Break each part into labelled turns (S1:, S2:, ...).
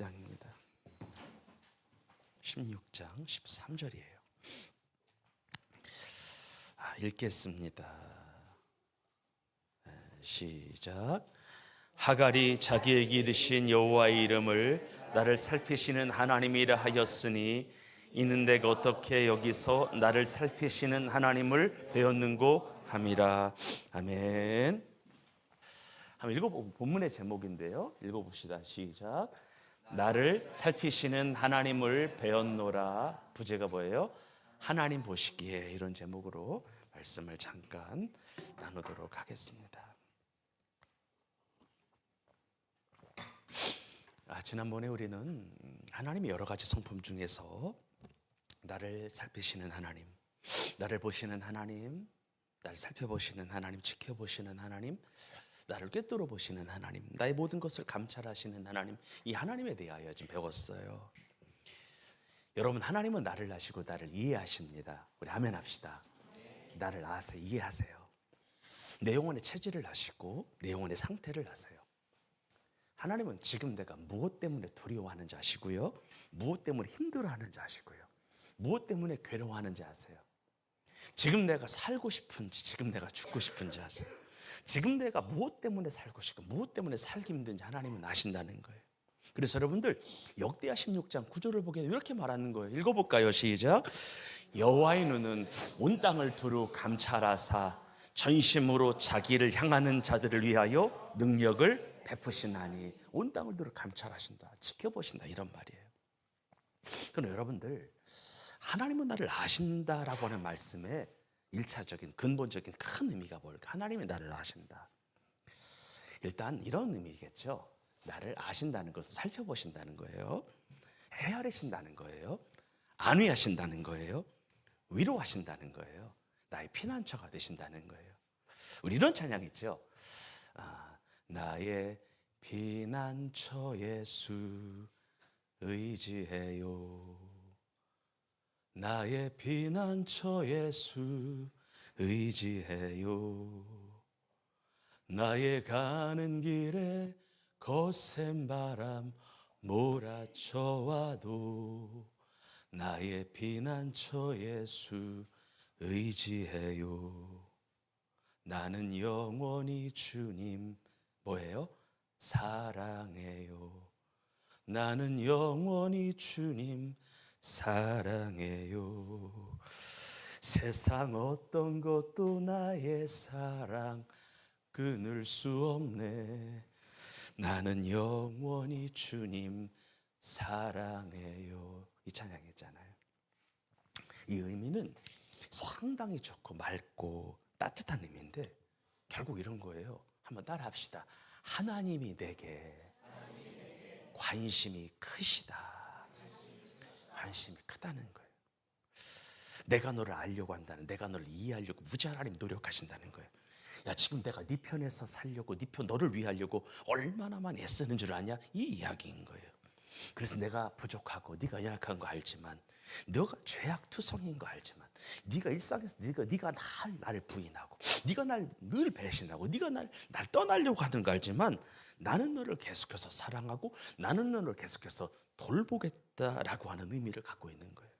S1: 16장입니다. 16장 13절이에요. 읽겠습니다. 시작. 하갈이 자기에게 이르신 여호와의 이름을 나를 살피시는 하나님이라 하였으니 이는 내가 어떻게 여기서 나를 살피시는 하나님을 배웠는고 함이라. 아멘. 한번 읽어보고 본문의 제목인데요. 읽어봅시다. 시작. 나를 살피시는 하나님을 배웠노라. 부제가 뭐예요? 하나님 보시기에. 이런 제목으로 말씀을 잠깐 나누도록 하겠습니다. 지난번에 우리는 하나님의 여러 가지 성품 중에서 나를 살피시는 하나님, 나를 보시는 하나님, 나를 살펴보시는 하나님, 지켜보시는 하나님, 나를 꿰뚫어 보시는 하나님, 나의 모든 것을 감찰하시는 하나님, 이 하나님에 대하여 좀 배웠어요. 여러분, 하나님은 나를 아시고 나를 이해하십니다. 우리 아멘 합시다. 나를 아세요. 이해하세요. 내 영혼의 체질을 아시고 내 영혼의 상태를 아세요. 하나님은 지금 내가 무엇 때문에 두려워하는지 아시고요, 무엇 때문에 힘들어하는지 아시고요, 무엇 때문에 괴로워하는지 아세요. 지금 내가 살고 싶은지, 지금 내가 죽고 싶은지 아세요. 지금 내가 무엇 때문에 살고 싶고 무엇 때문에 살기 힘든지 하나님은 아신다는 거예요. 그래서 여러분들 역대하 16장 9절을 보게 이렇게 말하는 거예요. 읽어볼까요? 시작. 여호와의 눈은 온 땅을 두루 감찰하사 전심으로 자기를 향하는 자들을 위하여 능력을 베푸시나니. 온 땅을 두루 감찰하신다, 지켜보신다, 이런 말이에요. 그럼 여러분들, 하나님은 나를 아신다라고 하는 말씀에 1차적인 근본적인 큰 의미가 뭘까? 하나님이 나를 아신다. 일단 이런 의미겠죠. 나를 아신다는 것을 살펴보신다는 거예요. 헤아리신다는 거예요. 안위하신다는 거예요. 위로하신다는 거예요. 나의 피난처가 되신다는 거예요. 우리 이런 찬양 있죠. 나의 피난처 예수 의지해요. 나의 피난처 예수 의지해요. 나의 가는 길에 거센 바람 몰아쳐와도 나의 피난처 예수 의지해요. 나는 영원히 주님 뭐예요? 사랑해요. 나는 영원히 주님 사랑해요. 세상 어떤 것도 나의 사랑 끊을 수 없네. 나는 영원히 주님 사랑해요. 이 찬양이잖아요. 이 의미는 상당히 좋고 맑고 따뜻한 의미인데 결국 이런 거예요. 한번 따라 합시다. 하나님이 내게 관심이 크시다. 관심이 크다는 거예요. 내가 너를 알려고 한다는, 내가 너를 이해하려고 무지하게 노력하신다는 거예요. 야, 지금 내가 네 편에서 살려고, 네 편, 너를 위하려고 얼마나만 애쓰는 줄 아냐? 이 이야기인 거예요. 그래서 내가 부족하고 네가 연약한 거 알지만, 너가 죄악투성인 거 알지만, 네가 일상에서 네가 나를 부인하고, 네가 날 늘 배신하고, 네가 날 떠나려고 하는 거 알지만, 나는 너를 계속해서 사랑하고 나는 너를 계속해서 돌보겠다라고 하는 의미를 갖고 있는 거예요.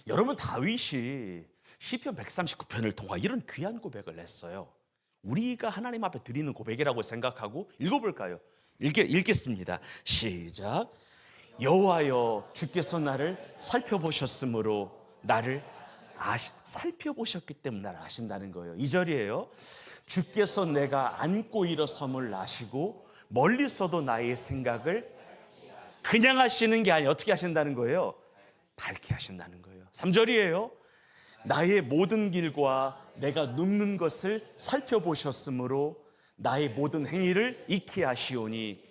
S1: 여러분, 다윗이 시편 139편을 통해 이런 귀한 고백을 했어요. 우리가 하나님 앞에 드리는 고백이라고 생각하고 읽어볼까요? 읽겠습니다. 시작. 여호와여, 주께서 나를 살펴보셨으므로 나를 살펴보셨기 때문에 나를 아신다는 거예요. 2절이에요. 주께서 내가 앉고 일어섬을 아시고 멀리서도 나의 생각을 그냥 하시는 게 아니라 어떻게 하신다는 거예요? 밝게 하신다는 거예요. 3절이에요. 나의 모든 길과 내가 눕는 것을 살펴보셨으므로 나의 모든 행위를 익히 하시오니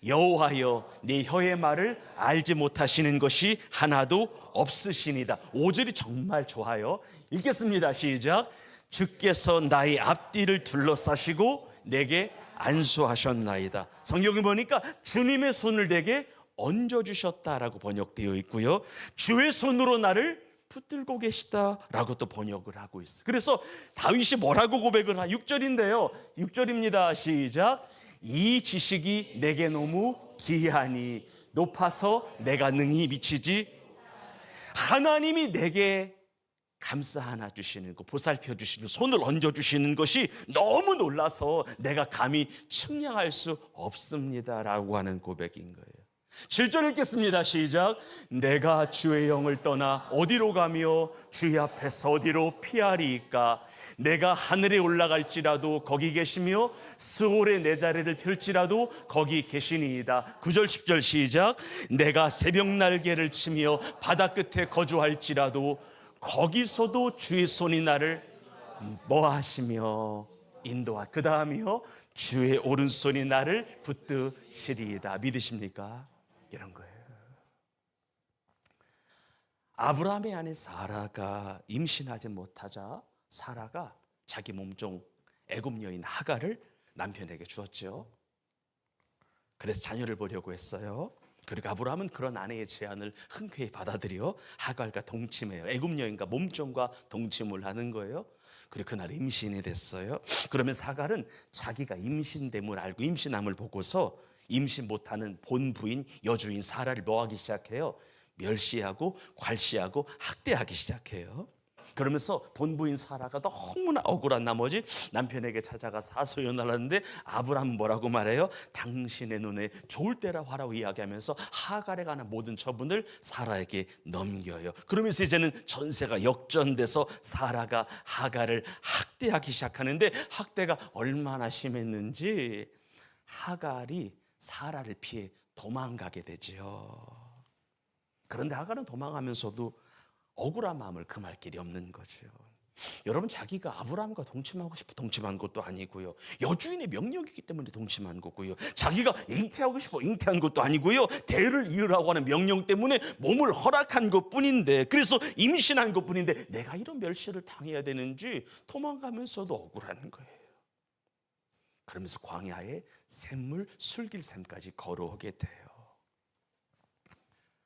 S1: 여호와여, 네 혀의 말을 알지 못하시는 것이 하나도 없으시니다. 5절이 정말 좋아요. 읽겠습니다. 시작. 주께서 나의 앞뒤를 둘러싸시고 내게 안수하셨나이다. 성경에 보니까 주님의 손을 내게 얹어주셨다라고 번역되어 있고요, 주의 손으로 나를 붙들고 계시다라고 또 번역을 하고 있어요. 그래서 다윗이 뭐라고 고백을 6절인데요. 6절입니다. 시작. 이 지식이 내게 너무 기이하니 높아서 내가 능히 미치지. 하나님이 내게 감싸 안아 주시는 거, 보살펴 주시는, 손을 얹어 주시는 것이 너무 놀라서 내가 감히 측량할 수 없습니다라고 하는 고백인 거예요. 7절 읽겠습니다. 시작. 내가 주의 영을 떠나 어디로 가며 주의 앞에서 어디로 피하리이까. 내가 하늘에 올라갈지라도 거기 계시며 스올에 내 자리를 펼지라도 거기 계시니이다. 9절 10절 시작. 내가 새벽 날개를 치며 바다 끝에 거주할지라도 거기서도 주의 손이 나를 뭐하시며 인도하. 그 다음이요, 주의 오른손이 나를 붙드시리이다. 믿으십니까? 이런 거예요. 아브라함의 아내 사라가 임신하지 못하자 사라가 자기 몸종 애굽 여인 하갈을 남편에게 주었죠. 그래서 자녀를 보려고 했어요. 그리고 아브라함은 그런 아내의 제안을 흔쾌히 받아들여 하갈과 동침해요. 애굽 여인과 몸종과 동침을 하는 거예요. 그리고 그날 임신이 됐어요. 그러면 하갈은 자기가 임신됨을 알고 임신함을 보고서 임신 못하는 본 부인 여주인 사라를 뭐하기 시작해요? 멸시하고 괄시하고 학대하기 시작해요. 그러면서 본부인 사라가 너무나 억울한 나머지 남편에게 찾아가서 하소연을 하는데 아브라함은 뭐라고 말해요? 당신의 눈에 좋을 때라 하라고 이야기하면서 하갈에 관한 모든 처분을 사라에게 넘겨요. 그러면서 이제는 전세가 역전돼서 사라가 하갈을 학대하기 시작하는데 학대가 얼마나 심했는지 하갈이 사라를 피해 도망가게 되지요. 그런데 하갈은 도망하면서도 억울한 마음을 금할 길이 없는 거죠. 여러분, 자기가 아브라함과 동침하고 싶어 동침한 것도 아니고요. 여주인의 명령이기 때문에 동침한 거고요. 자기가 잉태하고 싶어 잉태한 것도 아니고요. 대를 이으라고 하는 명령 때문에 몸을 허락한 것뿐인데, 그래서 임신한 것뿐인데 내가 이런 멸시를 당해야 되는지 도망가면서도 억울한 거예요. 그러면서 광야에 샘물 술길샘까지 걸어오게 돼요.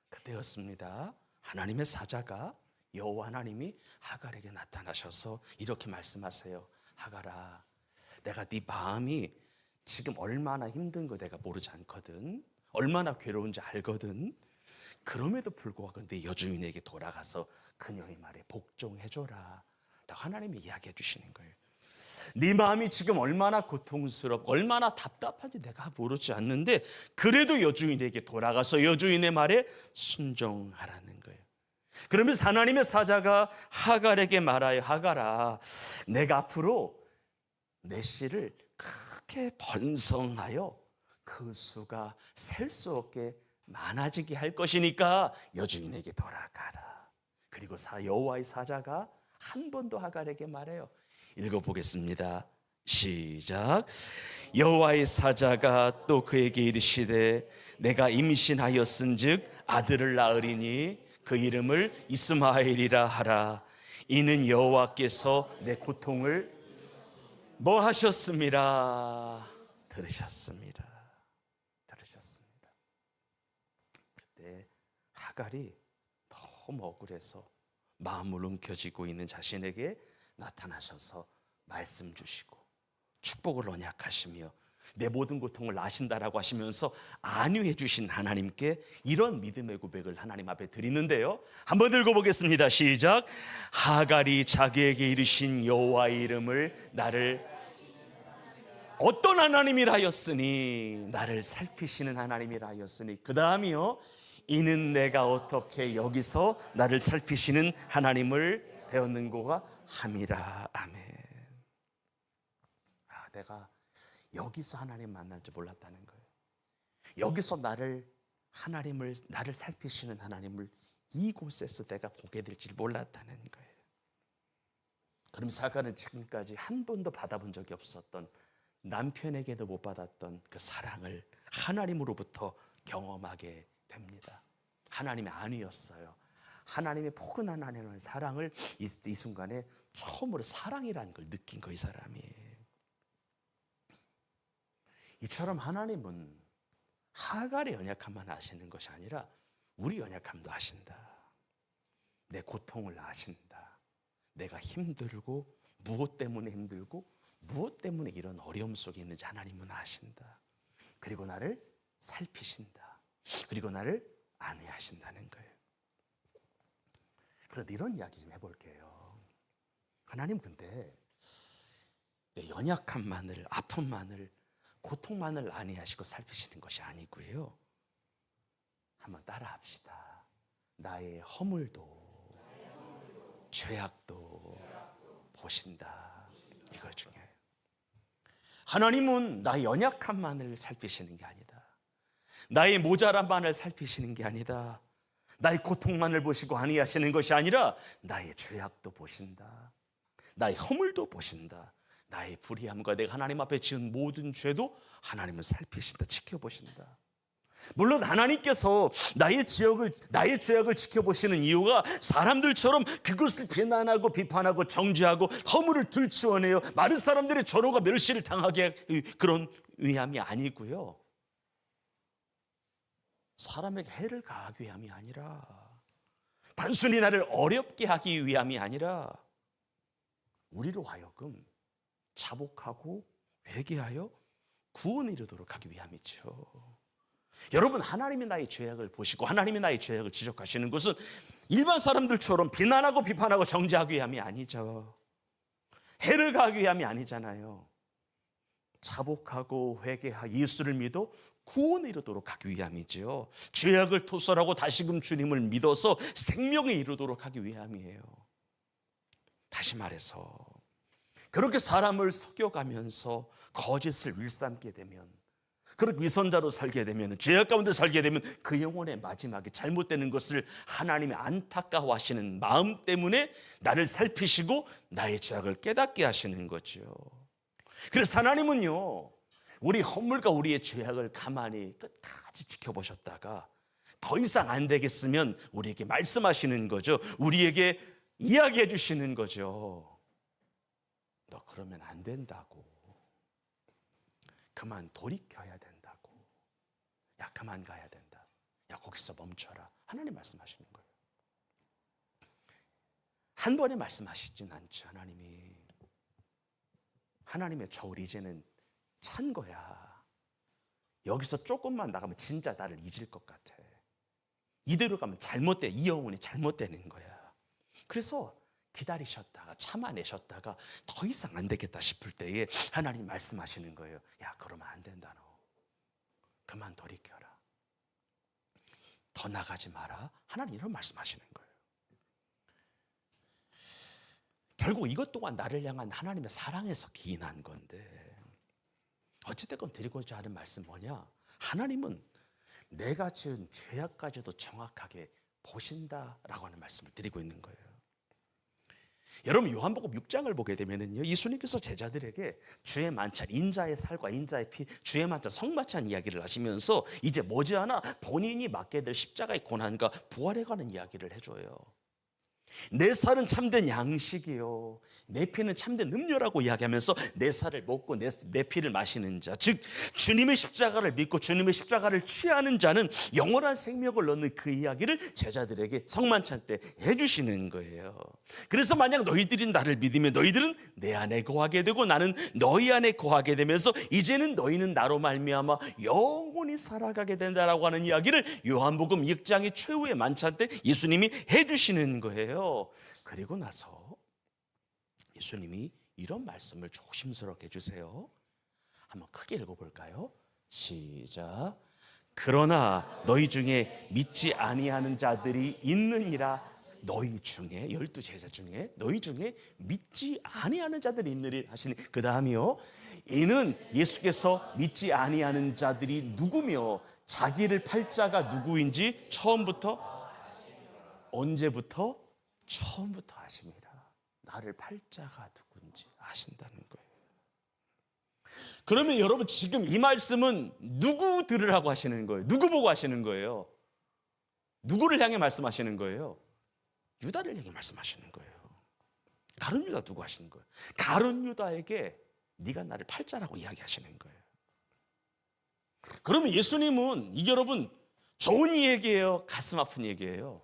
S1: 그때였습니다. 하나님의 사자가, 여호와 하나님이 하갈에게 나타나셔서 이렇게 말씀하세요. 하갈아, 내가 네 마음이 지금 얼마나 힘든 거 내가 모르지 않거든. 얼마나 괴로운지 알거든. 그럼에도 불구하고 네 여주인에게 돌아가서 그녀의 말에 복종해줘라 라고 하나님이 이야기해 주시는 거예요. 네 마음이 지금 얼마나 고통스럽고 얼마나 답답한지 내가 모르지 않는데 그래도 여주인에게 돌아가서 여주인의 말에 순종하라는 거예요. 그러면서 하나님의 사자가 하갈에게 말하여, 하갈아, 내가 앞으로 내 씨를 크게 번성하여 그 수가 셀 수 없게 많아지게 할 것이니까 여주인에게 돌아가라. 그리고 여호와의 사자가 한 번 더 하갈에게 말해요. 읽어보겠습니다. 시작. 여호와의 사자가 또 그에게 이르시되 내가 임신하였은즉 아들을 낳으리니 그 이름을 이스마엘이라 하라. 이는 여호와께서 내 고통을 뭐 하셨습니다. 들으셨습니다. 들으셨습니다. 그때 하갈이 너무 억울해서 마음을 움켜쥐고 있는 자신에게 나타나셔서 말씀 주시고 축복을 언약하시며 내 모든 고통을 아신다라고 하시면서 안위해 주신 하나님께 이런 믿음의 고백을 하나님 앞에 드리는데요. 한번 읽어보겠습니다. 시작. 하갈이 자기에게 이르신 여호와의 이름을 나를 어떤 하나님이라 하였으니, 나를 살피시는 하나님이라 하였으니, 그 다음이요, 이는 내가 어떻게 여기서 나를 살피시는 하나님을 배웠는고가 함이라. 아멘. 내가 여기서 하나님 만날 줄 몰랐다는 거예요. 여기서 나를 살피시는 하나님을 이곳에서 내가 보게 될 줄 몰랐다는 거예요. 그럼 하갈은 지금까지 한 번도 받아본 적이 없었던, 남편에게도 못 받았던 그 사랑을 하나님으로부터 경험하게 됩니다. 하나님의 안위였어요. 하나님의 포근한 하나님의 사랑을 이 순간에 처음으로 사랑이라는 걸 느낀 거, 이 사람이. 이처럼 하나님은 하갈의 연약함만 아시는 것이 아니라 우리 연약함도 아신다. 내 고통을 아신다. 내가 힘들고 무엇 때문에 힘들고 무엇 때문에 이런 어려움 속에 있는지 하나님은 아신다. 그리고 나를 살피신다. 그리고 나를 안위하신다는 거예요. 그런데 이런 이야기 좀 해볼게요. 하나님 근데 내 연약함만을, 아픔만을, 고통만을 안위하시고 살피시는 것이 아니고요. 한번 따라합시다. 나의 허물도 죄악도 보신다. 이거 중요해요. 하나님은 나의 연약함만을 살피시는 게 아니다. 나의 모자람만을 살피시는 게 아니다. 나의 고통만을 보시고 안위하시는 것이 아니라 나의 죄악도 보신다. 나의 허물도 보신다. 나의 불의함과 내가 하나님 앞에 지은 모든 죄도 하나님은 살피신다. 지켜보신다. 물론 하나님께서 나의 죄악을 지켜보시는 이유가 사람들처럼 그것을 비난하고 비판하고 정죄하고 허물을 들추어내어 많은 사람들의 조롱과 멸시를 당하게 그런 위함이 아니고요. 사람에게 해를 가하기 위함이 아니라, 단순히 나를 어렵게 하기 위함이 아니라 우리로 하여금 자복하고 회개하여 구원에 이르도록 하기 위함이죠. 여러분, 하나님이 나의 죄악을 보시고 하나님이 나의 죄악을 지적하시는 것은 일반 사람들처럼 비난하고 비판하고 정죄하기 위함이 아니죠. 해를 가하기 위함이 아니잖아요. 자복하고 회개하여 예수를 믿어 구원에 이르도록 하기 위함이죠. 죄악을 토설하고 다시금 주님을 믿어서 생명에 이르도록 하기 위함이에요. 다시 말해서 그렇게 사람을 속여가면서 거짓을 일삼게 되면, 그렇게 위선자로 살게 되면, 죄악 가운데 살게 되면 그 영혼의 마지막에 잘못되는 것을 하나님이 안타까워하시는 마음 때문에 나를 살피시고 나의 죄악을 깨닫게 하시는 거죠. 그래서 하나님은요, 우리 허물과 우리의 죄악을 가만히 끝까지 지켜보셨다가 더 이상 안 되겠으면 우리에게 말씀하시는 거죠. 우리에게 이야기해 주시는 거죠. 너 그러면 안 된다고. 그만 돌이켜야 된다고. 야, 그만 가야 된다. 야, 거기서 멈춰라. 하나님 말씀하시는 거예요. 한 번에 말씀하시진 않죠. 하나님의 저울 이제는 찬 거야. 여기서 조금만 나가면 진짜 나를 잊을 것 같아. 이대로 가면 잘못돼. 이 영혼이 잘못되는 거야. 그래서 기다리셨다가 참아내셨다가 더 이상 안 되겠다 싶을 때에 하나님 말씀하시는 거예요. 야, 그러면 안 된다. 너 그만 돌이켜라. 더 나가지 마라. 하나님 이런 말씀하시는 거예요. 결국 이것 또한 나를 향한 하나님의 사랑에서 기인한 건데, 어찌됐건 드리고자 하는 말씀 뭐냐? 하나님은 내가 지은 죄악까지도 정확하게 보신다라고 하는 말씀을 드리고 있는 거예요. 여러분, 요한복음 6장을 보게 되면은요, 예수님께서 제자들에게 주의 만찬, 인자의 살과 인자의 피, 주의 만찬, 성만찬 이야기를 하시면서 이제 머지않아 본인이 맡게 될 십자가의 고난과 부활에 관한 이야기를 해줘요. 내 살은 참된 양식이요, 내 피는 참된 음료라고 이야기하면서 내 살을 먹고 내 피를 마시는 자, 즉 주님의 십자가를 믿고 주님의 십자가를 취하는 자는 영원한 생명을 얻는 그 이야기를 제자들에게 성만찬 때 해주시는 거예요. 그래서 만약 너희들이 나를 믿으면 너희들은 내 안에 거하게 되고 나는 너희 안에 거하게 되면서 이제는 너희는 나로 말미암아 영원히 살아가게 된다라고 하는 이야기를 요한복음 6장의 최후의 만찬 때 예수님이 해주시는 거예요. 그리고 나서 예수님이 이런 말씀을 조심스럽게 해주세요. 한번 크게 읽어볼까요? 시작. 그러나 너희 중에 믿지 아니하는 자들이 있느니라. 너희 중에, 12제자 중에 너희 중에 믿지 아니하는 자들이 있느니라 하시니, 그 다음이요, 이는 예수께서 믿지 아니하는 자들이 누구며 자기를 팔 자가 누구인지 처음부터, 언제부터? 처음부터 아십니다. 나를 팔 자가 누군지 아신다는 거예요. 그러면 여러분, 지금 이 말씀은 누구들을 하고 하시는 거예요? 누구 보고 하시는 거예요? 누구를 향해 말씀하시는 거예요? 유다를 향해 말씀하시는 거예요. 가룟 유다 두고 하시는 거예요. 가룟 유다에게 네가 나를 팔 자라고 이야기하시는 거예요. 그러면 예수님은 이게 여러분 좋은 얘기예요? 가슴 아픈 얘기예요?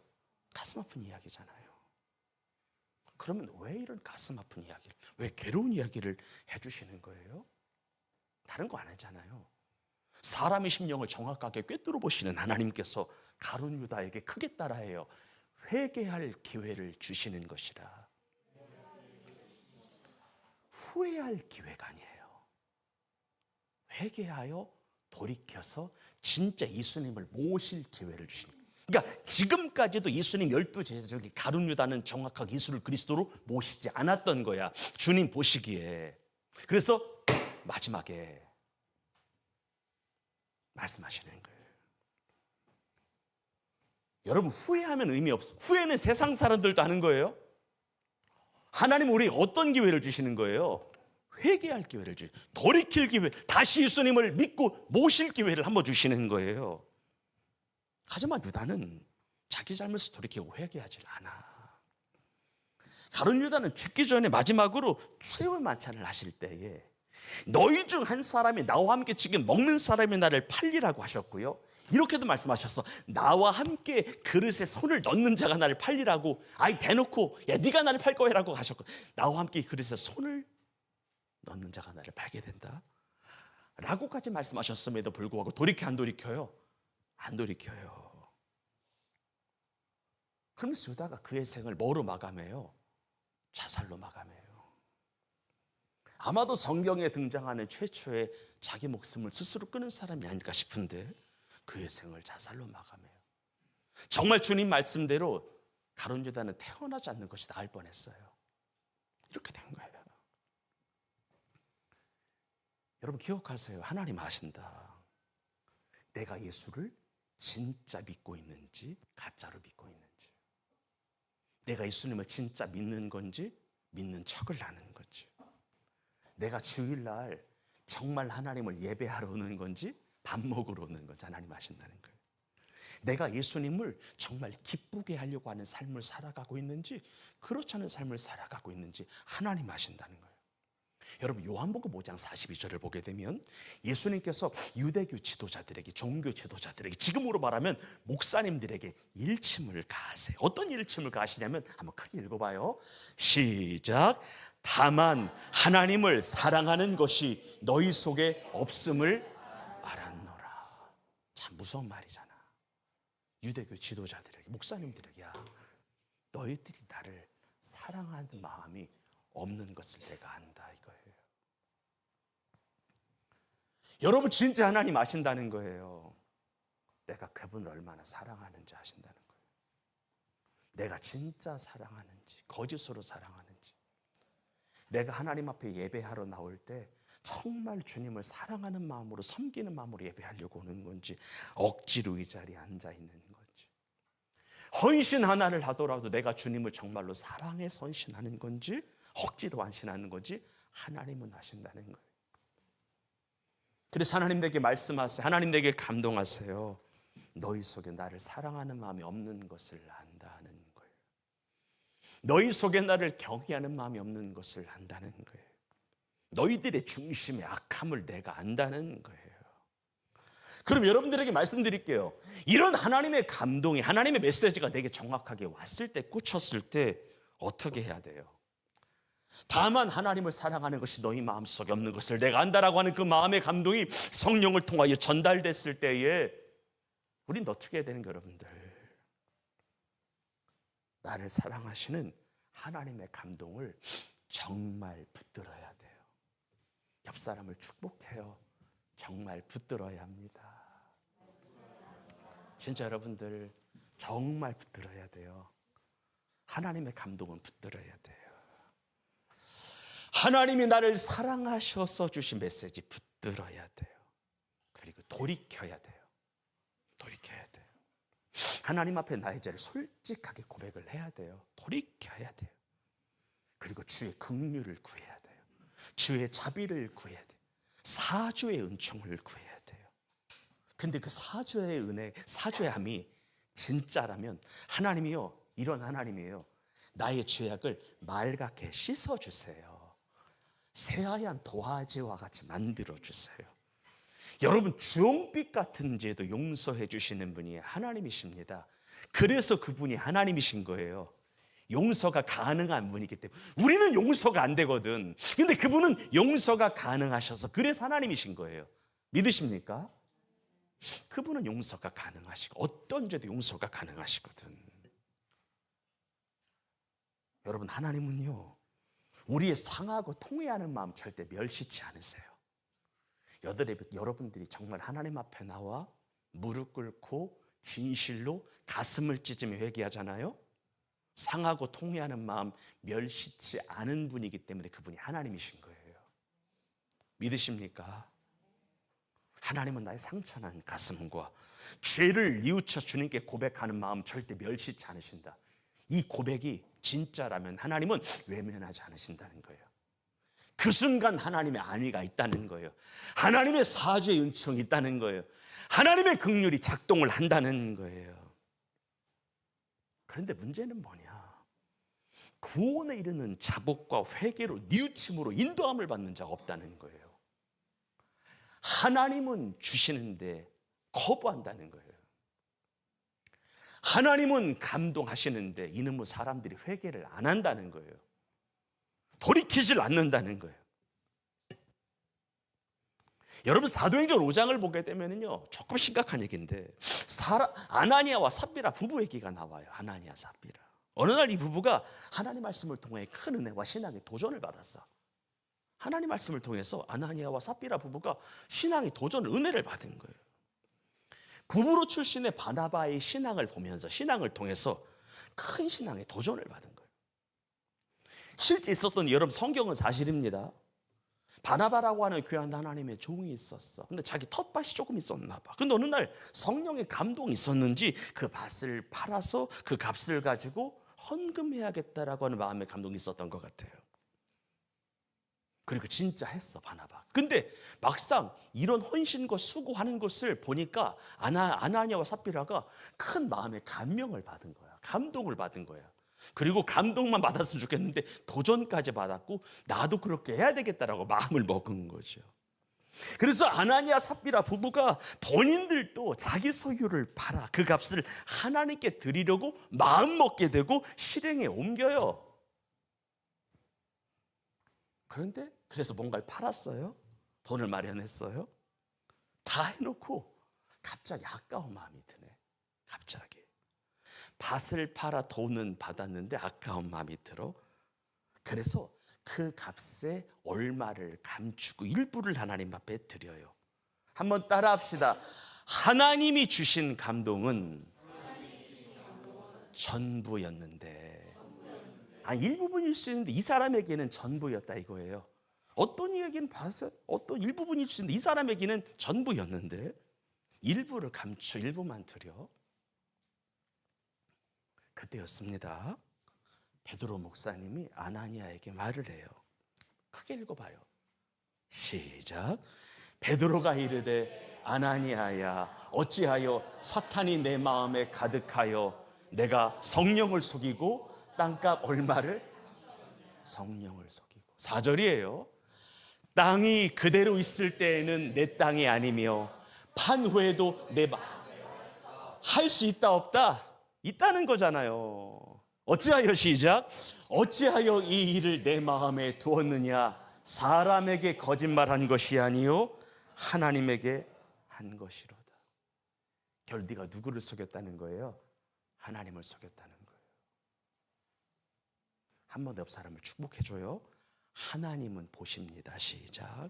S1: 가슴 아픈 이야기잖아요. 그러면 왜 이런 가슴 아픈 이야기를, 왜 괴로운 이야기를 해주시는 거예요? 다른 거 안 하잖아요. 사람의 심령을 정확하게 꿰뚫어 보시는 하나님께서 가룟 유다에게 크게 따라해요. 회개할 기회를 주시는 것이라. 후회할 기회가 아니에요. 회개하여 돌이켜서 진짜 예수님을 모실 기회를 주시는 거예요. 그러니까 지금까지도 예수님 12제자 중에 가룟 유다는 정확하게 예수를 그리스도로 모시지 않았던 거야. 주님 보시기에. 그래서 마지막에 말씀하시는 거예요. 여러분, 후회하면 의미 없어. 후회는 세상 사람들도 하는 거예요. 하나님 우리에게 어떤 기회를 주시는 거예요? 회개할 기회를 주시고 돌이킬 기회, 다시 예수님을 믿고 모실 기회를 한번 주시는 거예요. 하지만 유다는 자기 잘못을 돌이키고 회개하지 않아. 가룟 유다는 죽기 전에 마지막으로 최후의 만찬을 하실 때에 너희 중 한 사람이 나와 함께 지금 먹는 사람이 나를 팔리라고 하셨고요, 이렇게도 말씀하셨어. 나와 함께 그릇에 손을 넣는 자가 나를 팔리라고. 아이 대놓고 야 네가 나를 팔 거야라고 하셨고, 나와 함께 그릇에 손을 넣는 자가 나를 팔게 된다 라고까지 말씀하셨음에도 불구하고 돌이켜 안 돌이켜요? 안 돌이켜요. 그러면서 유다가 그의 생을 뭐로 마감해요? 자살로 마감해요. 아마도 성경에 등장하는 최초의 자기 목숨을 스스로 끊은 사람이 아닐까 싶은데 그의 생을 자살로 마감해요. 정말 주님 말씀대로 가룟 유다는 태어나지 않는 것이 나을 뻔했어요. 이렇게 된 거예요. 여러분 기억하세요. 하나님 아신다. 내가 예수를 진짜 믿고 있는지 가짜로 믿고 있는지, 내가 예수님을 진짜 믿는 건지 믿는 척을 하는 건지, 내가 주일날 정말 하나님을 예배하러 오는 건지 밥 먹으러 오는 건지 하나님 아신다는 거예요. 내가 예수님을 정말 기쁘게 하려고 하는 삶을 살아가고 있는지 그렇지 않은 삶을 살아가고 있는지 하나님 아신다는 거예요. 여러분 요한복음 5장 42절을 보게 되면 예수님께서 유대교 지도자들에게, 종교 지도자들에게, 지금으로 말하면 목사님들에게 일침을 가하세요. 어떤 일침을 가하시냐면 한번 크게 읽어봐요. 시작. 다만 하나님을 사랑하는 것이 너희 속에 없음을 알았노라. 참 무서운 말이잖아. 유대교 지도자들에게, 목사님들에게, 야 너희들이 나를 사랑하는 마음이 없는 것을 내가 안다 이거예요. 여러분 진짜 하나님 아신다는 거예요. 내가 그분을 얼마나 사랑하는지 아신다는 거예요. 내가 진짜 사랑하는지 거짓으로 사랑하는지, 내가 하나님 앞에 예배하러 나올 때 정말 주님을 사랑하는 마음으로, 섬기는 마음으로 예배하려고 오는 건지, 억지로 이 자리에 앉아있는 건지, 헌신 하나를 하더라도 내가 주님을 정말로 사랑해 헌신하는 건지 억지로 헌신하는 건지 하나님은 아신다는 거예요. 그래서 하나님 내게 말씀하세요. 하나님 내게 감동하세요. 너희 속에 나를 사랑하는 마음이 없는 것을 안다는 거예요. 너희 속에 나를 경외하는 마음이 없는 것을 안다는 거예요. 너희들의 중심의 악함을 내가 안다는 거예요. 그럼 여러분들에게 말씀드릴게요. 이런 하나님의 감동이, 하나님의 메시지가 내게 정확하게 왔을 때, 꽂혔을 때 어떻게 해야 돼요? 다만 하나님을 사랑하는 것이 너희 마음속에 없는 것을 내가 안다라고 하는 그 마음의 감동이 성령을 통하여 전달됐을 때에 우린 어떻게 해야 되는 거예요, 여러분들? 나를 사랑하시는 하나님의 감동을 정말 붙들어야 돼요. 옆 사람을 축복해요. 정말 붙들어야 합니다. 진짜 여러분들 정말 붙들어야 돼요. 하나님의 감동은 붙들어야 돼요. 하나님이 나를 사랑하셔서 주신 메시지 붙들어야 돼요. 그리고 돌이켜야 돼요. 돌이켜야 돼요. 하나님 앞에 나의 죄를 솔직하게 고백을 해야 돼요. 돌이켜야 돼요. 그리고 주의 긍휼을 구해야 돼요. 주의 자비를 구해야 돼요. 사주의 은총을 구해야 돼요. 근데 그 사주의 은혜, 사주함이 진짜라면 하나님이요, 이런 하나님이에요. 나의 죄악을 맑게 씻어주세요. 새하얀 도화지와 같이 만들어주세요. 여러분 주홍빛 같은 죄도 용서해 주시는 분이 하나님이십니다. 그래서 그분이 하나님이신 거예요. 용서가 가능한 분이기 때문에. 우리는 용서가 안 되거든. 근데 그분은 용서가 가능하셔서 그래서 하나님이신 거예요. 믿으십니까? 그분은 용서가 가능하시고 어떤 죄도 용서가 가능하시거든. 여러분, 하나님은요, 우리의 상하고 통회하는 마음 절대 멸시치 않으세요. 여러분들이 정말 하나님 앞에 나와 무릎 꿇고 진실로 가슴을 찢으며 회개하잖아요. 상하고 통회하는 마음 멸시치 않은 분이기 때문에 그분이 하나님이신 거예요. 믿으십니까? 하나님은 나의 상처난 가슴과 죄를 뉘우쳐 주님께 고백하는 마음 절대 멸시치 않으신다. 이 고백이 진짜라면 하나님은 외면하지 않으신다는 거예요. 그 순간 하나님의 안위가 있다는 거예요. 하나님의 사죄의 은총이 있다는 거예요. 하나님의 긍휼이 작동을 한다는 거예요. 그런데 문제는 뭐냐? 구원에 이르는 자복과 회개로 뉘우침으로 인도함을 받는 자가 없다는 거예요. 하나님은 주시는데 거부한다는 거예요. 하나님은 감동하시는데 이놈의 사람들이 회개를 안 한다는 거예요. 돌이키질 않는다는 거예요. 여러분, 사도행전 5장을 보게 되면요, 조금 심각한 얘기인데 아나니아와 삽비라 부부 얘기가 나와요. 아나니아, 삽비라. 어느 날 이 부부가 하나님 말씀을 통해 큰 은혜와 신앙의 도전을 받았어. 하나님 말씀을 통해서 아나니아와 삽비라 부부가 신앙의 도전을, 은혜를 받은 거예요. 구브로 출신의 바나바의 신앙을 보면서, 신앙을 통해서 큰 신앙의 도전을 받은 거예요. 실제 있었던, 여러분, 성경은 사실입니다. 바나바라고 하는 귀한 하나님의 종이 있었어. 근데 자기 텃밭이 조금 있었나 봐. 근데 어느 날 성령의 감동이 있었는지 그 밭을 팔아서 그 값을 가지고 헌금해야겠다라고 하는 마음의 감동이 있었던 것 같아요. 그리고 진짜 했어, 바나바. 근데 막상 이런 헌신과 수고하는 것을 보니까 아나니아와 삽비라가 큰 마음의 감명을 받은 거야. 감동을 받은 거야. 그리고 감동만 받았으면 좋겠는데 도전까지 받았고, 나도 그렇게 해야 되겠다라고 마음을 먹은 거죠. 그래서 아나니아 삽비라 부부가 본인들도 자기 소유를 팔아 그 값을 하나님께 드리려고 마음 먹게 되고 실행에 옮겨요. 그런데 그래서 뭔가를 팔았어요. 돈을 마련했어요. 다 해놓고 갑자기 아까운 마음이 드네. 갑자기 밭을 팔아 돈은 받았는데 아까운 마음이 들어. 그래서 그 값에 얼마를 감추고 일부를 하나님 앞에 드려요. 한번 따라합시다. 하나님이 주신 감동은 전부였는데, 일부분일 수 있는데 이 사람에게는 전부였다 이거예요. 어떤 이에게는 봐서 어떤 일부분일 수 있는데 이 사람에게는 전부였는데 일부를 감추, 일부만 드려. 그때였습니다. 베드로 목사님이 아나니아에게 말을 해요. 크게 읽어봐요. 시작. 베드로가 이르되 아나니아야, 어찌하여 사탄이 내 마음에 가득하여 내가 성령을 속이고 땅값 얼마를? 성령을 속이고. 4절이에요. 땅이 그대로 있을 때에는 내 땅이 아니며 판 후에도 내 할 수 있다 없다? 있다는 거잖아요. 어찌하여, 시작. 어찌하여 이 일을 내 마음에 두었느냐? 사람에게 거짓말한 것이 아니요 하나님에게 한 것이로다. 결 네가 누구를 속였다는 거예요? 하나님을 속였다는 거예요. 한 번 옆 사람을 축복해줘요. 하나님은 보십니다. 시작.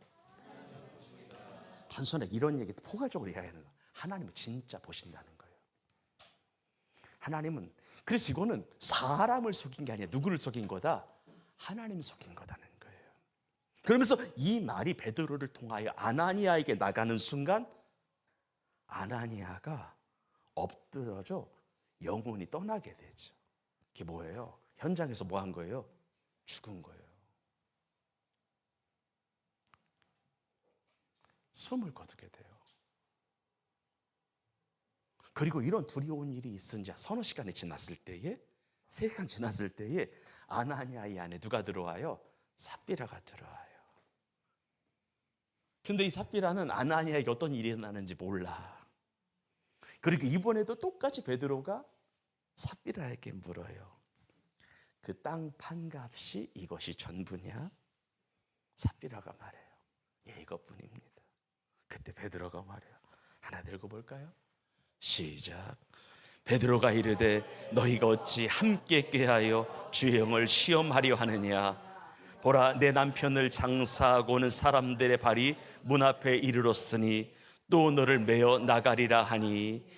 S1: 단순하게 이런 얘기 포괄적으로 이야기하는 거예요. 하나님은 진짜 보신다는 거예요. 하나님은, 그래서 이거는 사람을 속인 게 아니라 누구를 속인 거다? 하나님을 속인 거다는 거예요. 그러면서 이 말이 베드로를 통하여 아나니아에게 나가는 순간 아나니아가 엎드러져 영혼이 떠나게 되죠. 그게 뭐예요? 현장에서 뭐 한 거예요? 죽은 거예요. 숨을 거두게 돼요. 그리고 이런 두려운 일이 있은 지 서너 시간이 지났을 때에, 3시간 지났을 때에 아나니아의 안에 누가 들어와요? 삽비라가 들어와요. 근데 이 삽비라는 아나니아에게 어떤 일이 일어나는지 몰라. 그리고 이번에도 똑같이 베드로가 삽비라에게 물어요. 그 땅 판값이 이것이 전부냐? 삽비라가 말해요. 예, 이것뿐입니다. 그때 베드로가 말해요. 하나 읽어볼까요? 시작. 베드로가 이르되 너희가 어찌 함께 꾀하여 주의 영을 시험하려 하느냐. 보라, 내 남편을 장사하고는 사람들의 발이 문 앞에 이르렀으니 또 너를 메어 나가리라 하니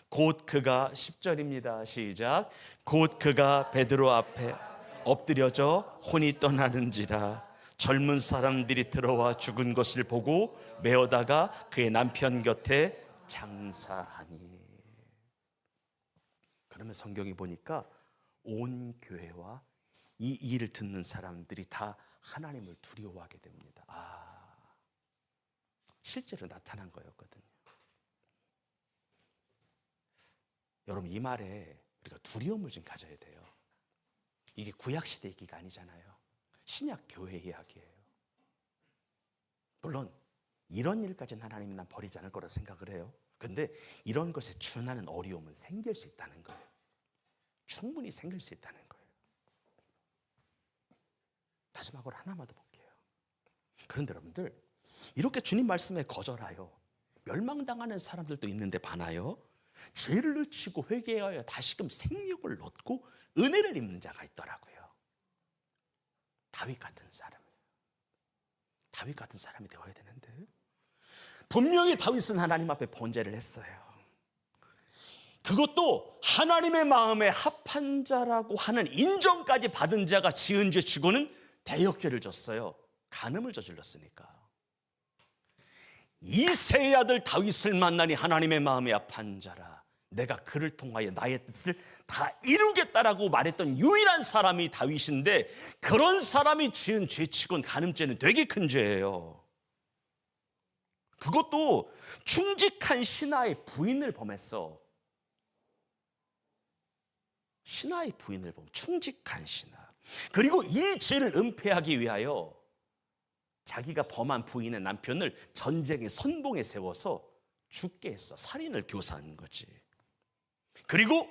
S1: 곧 그가 10절입니다. 시작. 곧 그가 베드로 앞에 엎드려져 혼이 떠나는지라 젊은 사람들이 들어와 죽은 것을 보고 메어다가 그의 남편 곁에 장사하니. 그러면 성경이 보니까 온 교회와 이 일을 듣는 사람들이 다 하나님을 두려워하게 됩니다. 실제로 나타난 거였거든요. 여러분, 이 말에 우리가 두려움을 좀 가져야 돼요. 이게 구약시대 얘기가 아니잖아요. 신약 교회 이야기예요. 물론 이런 일까지는 하나님이 난 버리지 않을 거라 생각을 해요. 근데 이런 것에 준하는 어려움은 생길 수 있다는 거예요. 충분히 생길 수 있다는 거예요. 마지막으로 하나만 더 볼게요. 그런데 여러분들, 이렇게 주님 말씀에 거절하여 멸망당하는 사람들도 있는데 반하여 죄를 늦추고 회개하여 다시금 생육을 얻고 은혜를 입는 자가 있더라고요. 다윗 같은 사람이 되어야 되는데, 분명히 다윗은 하나님 앞에 번제를 했어요. 그것도 하나님의 마음에 합한 자라고 하는 인정까지 받은 자가 지은 죄 치고는 대역죄를 졌어요. 간음을 저질렀으니까. 이새의 아들 다윗을 만나니 하나님의 마음에 합한 자라, 내가 그를 통하여 나의 뜻을 다 이루겠다라고 말했던 유일한 사람이 다윗인데, 그런 사람이 지은 죄치곤 간음죄는 되게 큰 죄예요. 그것도 충직한 신하의 부인을 범했어. 신하의 부인을 범, 충직한 신하. 그리고 이 죄를 은폐하기 위하여 자기가 범한 부인의 남편을 전쟁의 선봉에 세워서 죽게 했어. 살인을 교사한 거지. 그리고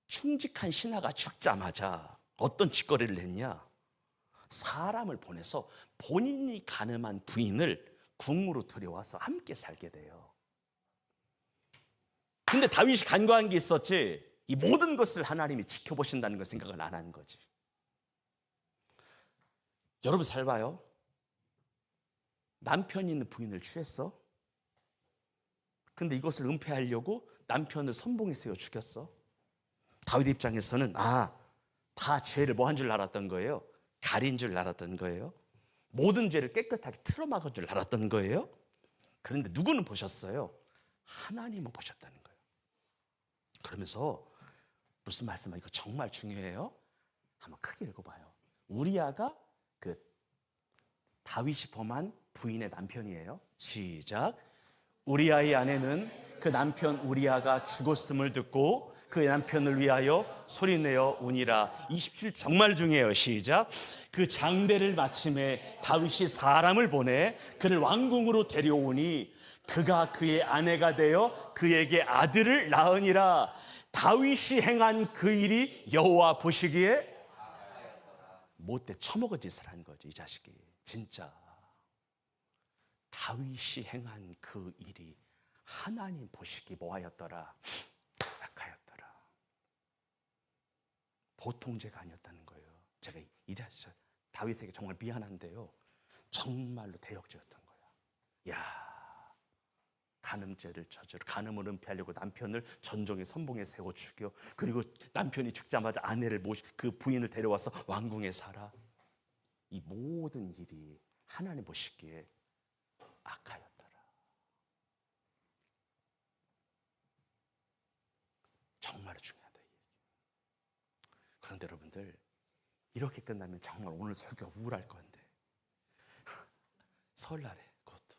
S1: 충직한 신하가 죽자마자 어떤 짓거리를 했냐? 사람을 보내서 본인이 간음한 부인을 궁으로 들여와서 함께 살게 돼요. 근데 다윗이 간과한 게 있었지, 이 모든 것을 하나님이 지켜보신다는 걸 생각을 안 한 거지. 여러분 잘 봐요. 남편이 있는 부인을 취했어. 근데 이것을 은폐하려고 남편을 선봉에 세워 죽였어. 다윗 입장에서는 다 죄를 뭐 한 줄 알았던 거예요? 가린 줄 알았던 거예요. 모든 죄를 깨끗하게 틀어막은 줄 알았던 거예요. 그런데 누구는 보셨어요? 하나님은 보셨다는 거예요. 그러면서 무슨 말씀이에요? 이거 정말 중요해요. 한번 크게 읽어봐요. 우리아가 그 다윗이 범한 부인의 남편이에요. 시작. 우리아의 아내는 그 남편 우리아가 죽었음을 듣고 그 남편을 위하여 소리내어 우니라. 27 정말 중요해요. 시작. 그 장대를 마침에 다윗이 사람을 보내 그를 왕궁으로 데려오니 그가 그의 아내가 되어 그에게 아들을 낳으니라. 다윗이 행한 그 일이 여호와 보시기에 못돼 처먹은 짓을 한 거지. 이 자식이 진짜. 다윗이 행한 그 일이 하나님 보시기 뭐하였더라? 악하였더라. 보통 죄가 아니었다는 거예요. 제가 이 자식 다윗에게 정말 미안한데요, 정말로 대역죄였던 거야. 야, 간음죄를 저지르고 간음을 은폐하려고 남편을 전종의 선봉에 세워 죽여, 그리고 남편이 죽자마자 아내를 그 부인을 데려와서 왕궁에 살아. 이 모든 일이 하나님 보시기에 악하였더라. 정말 중요하다. 그런데 여러분들, 이렇게 끝나면 정말 오늘 설교가 우울할 건데, 설날에 그것도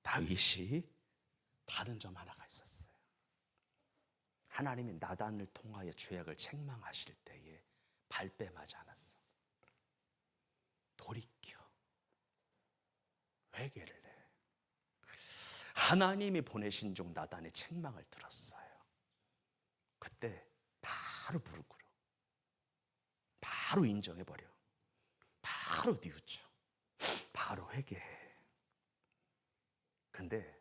S1: 다윗이 다른 점 하나가 있었어요. 하나님이 나단을 통하여 죄악을 책망하실 때에 발뺌하지 않았어. 돌이켜 회개를 해. 하나님이 보내신 종 나단의 책망을 들었어요. 그때 바로 무릎 꿇어, 바로 인정해버려, 바로 뉘우쳐, 바로 회개해. 근데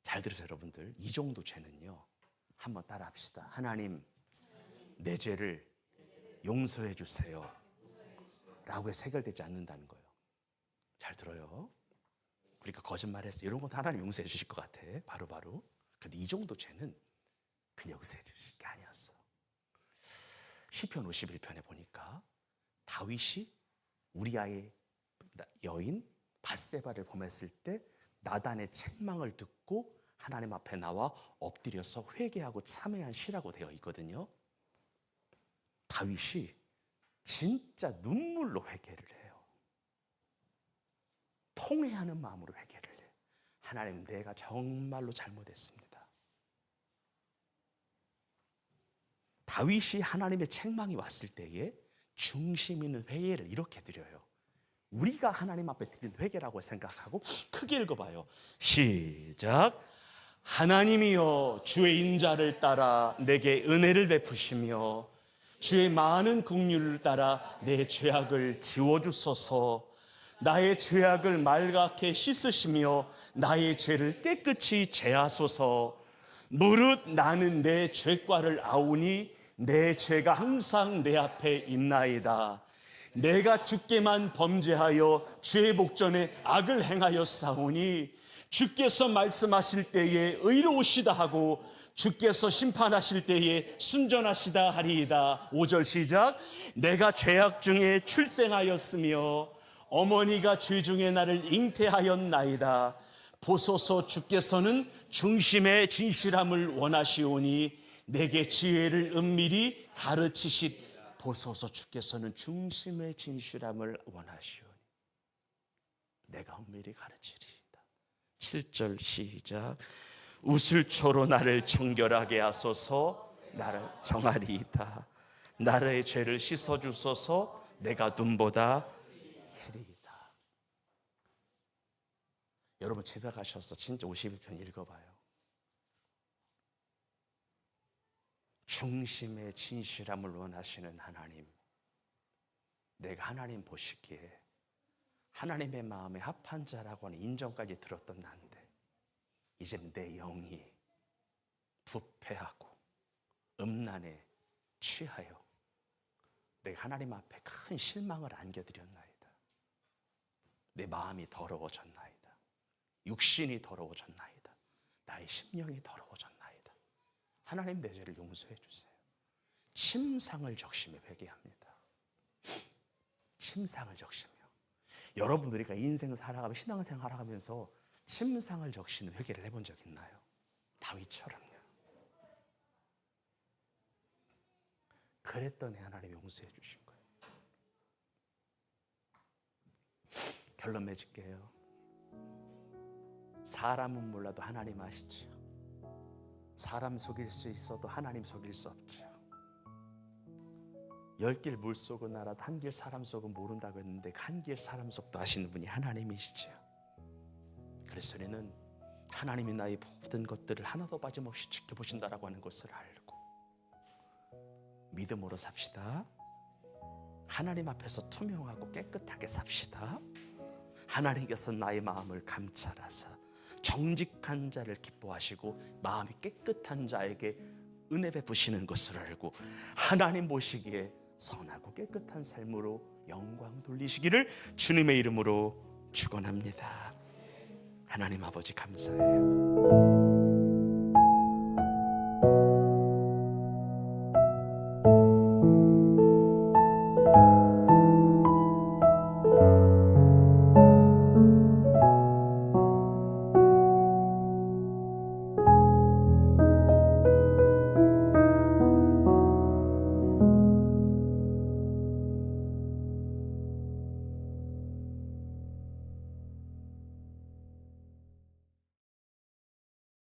S1: 잘 들으세요 여러분들. 이 정도 죄는요, 한번 따라 합시다. 하나님, 내 죄를 용서해 주세요 라고 해서 해결되지 않는다는 거예요. 잘 들어요. 그러니까 거짓말했어, 이런 건 하나님 용서해 주실 것 같아, 바로바로. 근데 이 정도 죄는 그냥 용서해 주실 게 아니었어. 시편 51편에 보니까 다윗이 우리아의 여인 밧세바를 범했을 때 나단의 책망을 듣고 하나님 앞에 나와 엎드려서 회개하고 참회한 시라고 되어 있거든요. 다윗이 진짜 눈물로 회개를 해요. 통회하는 마음으로 회개를 해요. 하나님, 내가 정말로 잘못했습니다. 다윗이 하나님의 책망이 왔을 때에 중심 있는 회개를 이렇게 드려요. 우리가 하나님 앞에 드린 회개라고 생각하고 크게 읽어봐요. 시작. 하나님이여, 주의 인자를 따라 내게 은혜를 베푸시며 주의 많은 긍휼을 따라 내 죄악을 지워주소서. 나의 죄악을 말갛게 씻으시며 나의 죄를 깨끗이 제하소서. 무릇 나는 내 죄과를 아오니 내 죄가 항상 내 앞에 있나이다. 내가 주께만 범죄하여 주의 목전에 악을 행하였사오니 주께서 말씀하실 때에 의로우시다 하고 주께서 심판하실 때에 순전하시다 하리이다. 5절 시작. 내가 죄악 중에 출생하였으며 어머니가 죄 중에 나를 잉태하였나이다. 보소서, 주께서는 중심의 진실함을 원하시오니 내게 지혜를 은밀히 가르치시. 보소서, 주께서는 중심의 진실함을 원하시오니 내가 은밀히 가르치리이다. 7절 시작. 우슬초로 나를 정결하게 하소서. 나를 정하리이다. 나의 죄를 씻어주소서. 내가 눈보다 희리이다. 여러분 집에 가셔서 진짜 51편 읽어봐요. 중심의 진실함을 원하시는 하나님, 내가 하나님 보시기에 하나님의 마음에 합한 자라고 하는 인정까지 들었던 나인데 이제는 내 영이 부패하고 음란에 취하여 내가 하나님 앞에 큰 실망을 안겨드렸나이다. 내 마음이 더러워졌나이다. 육신이 더러워졌나이다. 나의 심령이 더러워졌나이다. 하나님, 내 죄를 용서해 주세요. 침상을 적시며 회개합니다. 침상을 적시며. 여러분, 우리가 인생 살아가며 신앙생활 살아가면서 침상을 적시는 회개를 해본 적 있나요? 다윗처럼요. 그랬더니 하나님 용서해 주신 거예요. 결론 맺을게요. 사람은 몰라도 하나님 아시지요. 사람 속일 수 있어도 하나님 속일 수 없죠. 10길 물속은 알아도 한 길 사람 속은 모른다고 했는데 한 길 사람 속도 아시는 분이 하나님이시죠. 그래서 우리는 하나님이 나의 모든 것들을 하나도 빠짐없이 지켜보신다라고 하는 것을 알고 믿음으로 삽시다. 하나님 앞에서 투명하고 깨끗하게 삽시다. 하나님께서 나의 마음을 감찰하사 정직한 자를 기뻐하시고 마음이 깨끗한 자에게 은혜 베푸시는 것을 알고 하나님 보시기에 선하고 깨끗한 삶으로 영광 돌리시기를 주님의 이름으로 축원합니다. 하나님 아버지 감사해요.